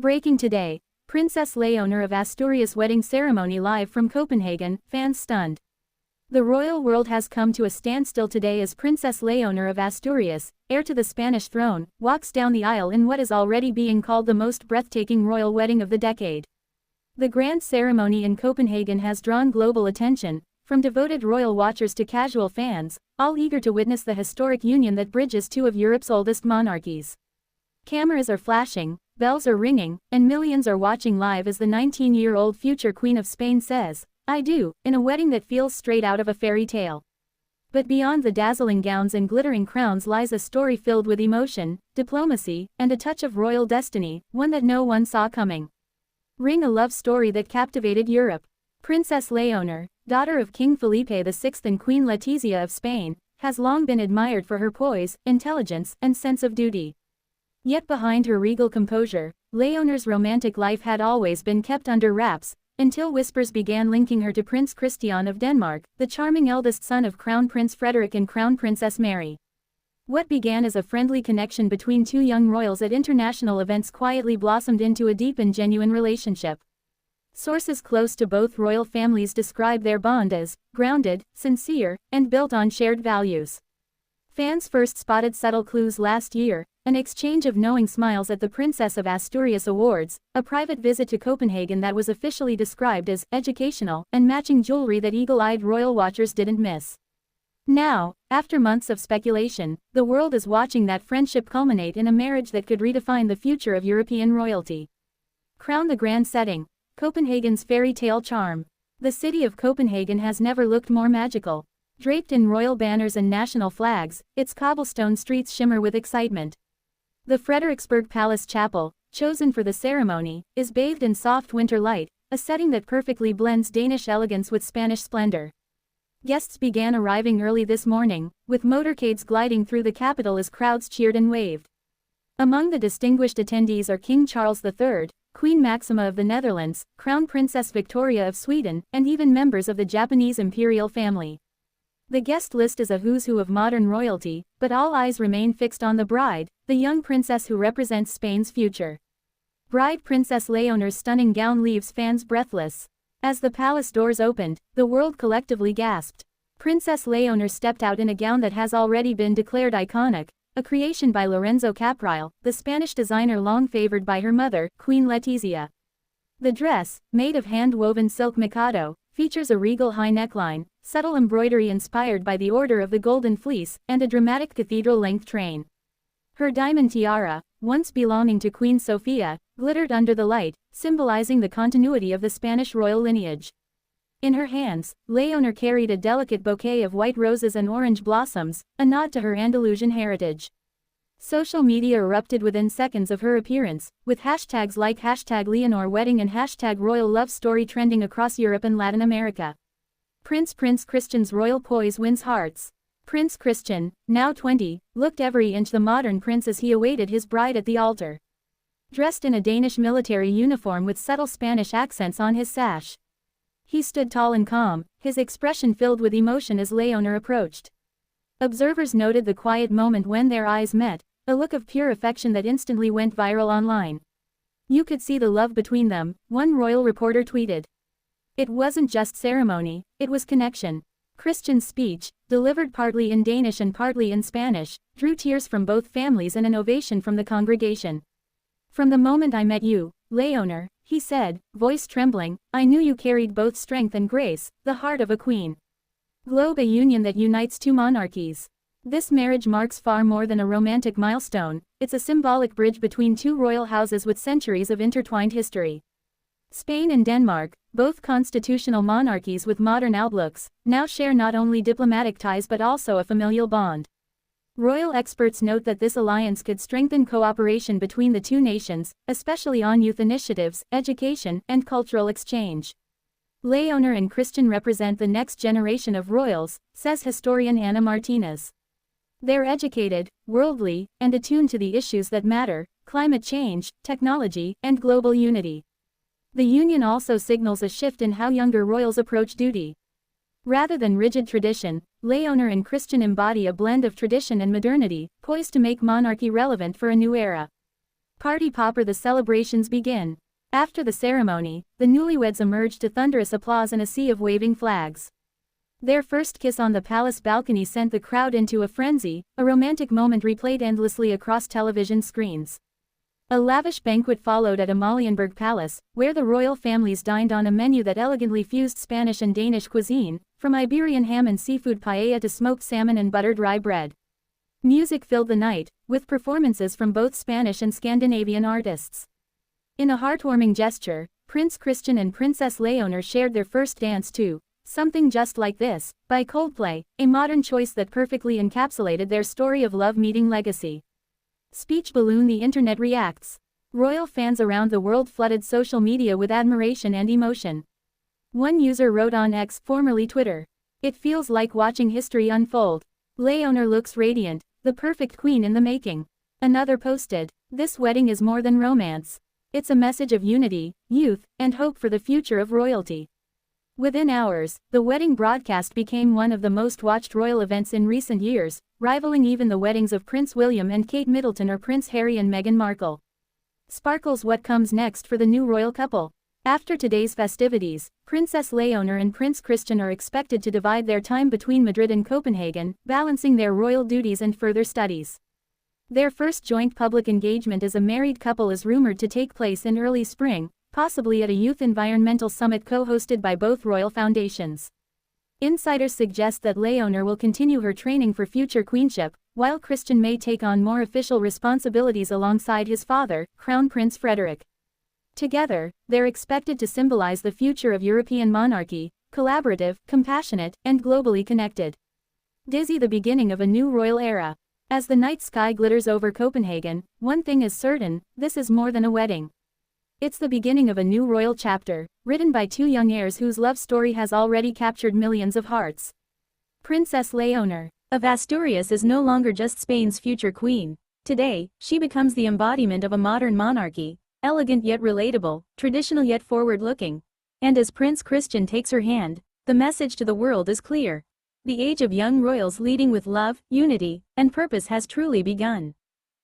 Breaking today. Princess Léonor of Asturias wedding ceremony live from Copenhagen, fans stunned. The royal world has come to a standstill today as Princess Léonor of Asturias, heir to the Spanish throne, walks down the aisle in what is already being called the most breathtaking royal wedding of the decade. The grand ceremony in Copenhagen has drawn global attention, from devoted royal watchers to casual fans, all eager to witness the historic union that bridges two of Europe's oldest monarchies. Cameras are flashing, bells are ringing, and millions are watching live as the 19-year-old future Queen of Spain says, "I do," in a wedding that feels straight out of a fairy tale. But beyond the dazzling gowns and glittering crowns lies a story filled with emotion, diplomacy, and a touch of royal destiny, one that no one saw coming. Ring a love story that captivated Europe. Princess Léonor, daughter of King Felipe VI and Queen Letizia of Spain, has long been admired for her poise, intelligence, and sense of duty. Yet behind her regal composure, Léonor's romantic life had always been kept under wraps, until whispers began linking her to Prince Christian of Denmark, the charming eldest son of Crown Prince Frederik and Crown Princess Mary. What began as a friendly connection between two young royals at international events quietly blossomed into a deep and genuine relationship. Sources close to both royal families describe their bond as grounded, sincere, and built on shared values. Fans first spotted subtle clues last year, an exchange of knowing smiles at the Princess of Asturias Awards, a private visit to Copenhagen that was officially described as educational, and matching jewelry that eagle-eyed royal watchers didn't miss. Now, after months of speculation, the world is watching that friendship culminate in a marriage that could redefine the future of European royalty. Crown the grand setting. Copenhagen's fairy tale charm. The city of Copenhagen has never looked more magical. Draped in royal banners and national flags, its cobblestone streets shimmer with excitement. The Frederiksberg Palace Chapel, chosen for the ceremony, is bathed in soft winter light, a setting that perfectly blends Danish elegance with Spanish splendor. Guests began arriving early this morning, with motorcades gliding through the capital as crowds cheered and waved. Among the distinguished attendees are King Charles III, Queen Maxima of the Netherlands, Crown Princess Victoria of Sweden, and even members of the Japanese imperial family. The guest list is a who's who of modern royalty, but all eyes remain fixed on the bride, the young princess who represents Spain's future. Bride Princess Léonor's stunning gown leaves fans breathless. As the palace doors opened, the world collectively gasped. Princess Léonor stepped out in a gown that has already been declared iconic, a creation by Lorenzo Caprile, the Spanish designer long favored by her mother, Queen Letizia. The dress, made of hand-woven silk mikado, features a regal high neckline, subtle embroidery inspired by the Order of the Golden Fleece, and a dramatic cathedral-length train. Her diamond tiara, once belonging to Queen Sofia, glittered under the light, symbolizing the continuity of the Spanish royal lineage. In her hands, Léonor carried a delicate bouquet of white roses and orange blossoms, a nod to her Andalusian heritage. Social media erupted within seconds of her appearance, with hashtags like #LeonorWedding and #RoyalLoveStory trending across Europe and Latin America. Prince Christian's royal poise wins hearts. Prince Christian, now 20, looked every inch the modern prince as he awaited his bride at the altar. Dressed in a Danish military uniform with subtle Spanish accents on his sash. He stood tall and calm, his expression filled with emotion as Léonor approached. Observers noted the quiet moment when their eyes met, a look of pure affection that instantly went viral online. "You could see the love between them," one royal reporter tweeted. It wasn't just ceremony, it was connection. Christian's speech, delivered partly in Danish and partly in Spanish, drew tears from both families and an ovation from the congregation. "From the moment I met you, Léonor," he said, voice trembling, "I knew you carried both strength and grace, the heart of a queen. Globe, a union that unites two monarchies. This marriage marks far more than a romantic milestone, it's a symbolic bridge between two royal houses with centuries of intertwined history." Spain and Denmark, both constitutional monarchies with modern outlooks, now share not only diplomatic ties but also a familial bond. Royal experts note that this alliance could strengthen cooperation between the two nations, especially on youth initiatives, education, and cultural exchange. Léonor and Christian represent the next generation of royals, says historian Ana Martinez. They're educated, worldly, and attuned to the issues that matter: climate change, technology, and global unity. The union also signals a shift in how younger royals approach duty. Rather than rigid tradition, Léonor and Christian embody a blend of tradition and modernity, poised to make monarchy relevant for a new era. Party popper, the celebrations begin. After the ceremony, the newlyweds emerge to thunderous applause and a sea of waving flags. Their first kiss on the palace balcony sent the crowd into a frenzy, a romantic moment replayed endlessly across television screens. A lavish banquet followed at Amalienburg Palace, where the royal families dined on a menu that elegantly fused Spanish and Danish cuisine, from Iberian ham and seafood paella to smoked salmon and buttered rye bread. Music filled the night, with performances from both Spanish and Scandinavian artists. In a heartwarming gesture, Prince Christian and Princess Léonor shared their first dance to "Something Just Like This" by Coldplay, a modern choice that perfectly encapsulated their story of love meeting legacy. Speech balloon, the internet reacts. Royal fans around the world flooded social media with admiration and emotion. One user wrote on X, formerly Twitter, "It feels like watching history unfold. Léonor looks radiant, the perfect queen in the making." Another posted, "This wedding is more than romance. It's a message of unity, youth, and hope for the future of royalty." Within hours, the wedding broadcast became one of the most watched royal events in recent years, rivaling even the weddings of Prince William and Kate Middleton or Prince Harry and Meghan Markle. Sparkles, what comes next for the new royal couple? After today's festivities, Princess Léonor and Prince Christian are expected to divide their time between Madrid and Copenhagen, balancing their royal duties and further studies. Their first joint public engagement as a married couple is rumored to take place in early spring, possibly at a youth environmental summit co-hosted by both royal foundations. Insiders suggest that Léonor will continue her training for future queenship, while Christian may take on more official responsibilities alongside his father, Crown Prince Frederick. Together, they're expected to symbolize the future of European monarchy, collaborative, compassionate, and globally connected. Dizzy, the beginning of a new royal era. As the night sky glitters over Copenhagen, one thing is certain: this is more than a wedding. It's the beginning of a new royal chapter, written by two young heirs whose love story has already captured millions of hearts. Princess Léonor of Asturias is no longer just Spain's future queen. Today, she becomes the embodiment of a modern monarchy, elegant yet relatable, traditional yet forward-looking. And as Prince Christian takes her hand, the message to the world is clear. The age of young royals leading with love, unity, and purpose has truly begun.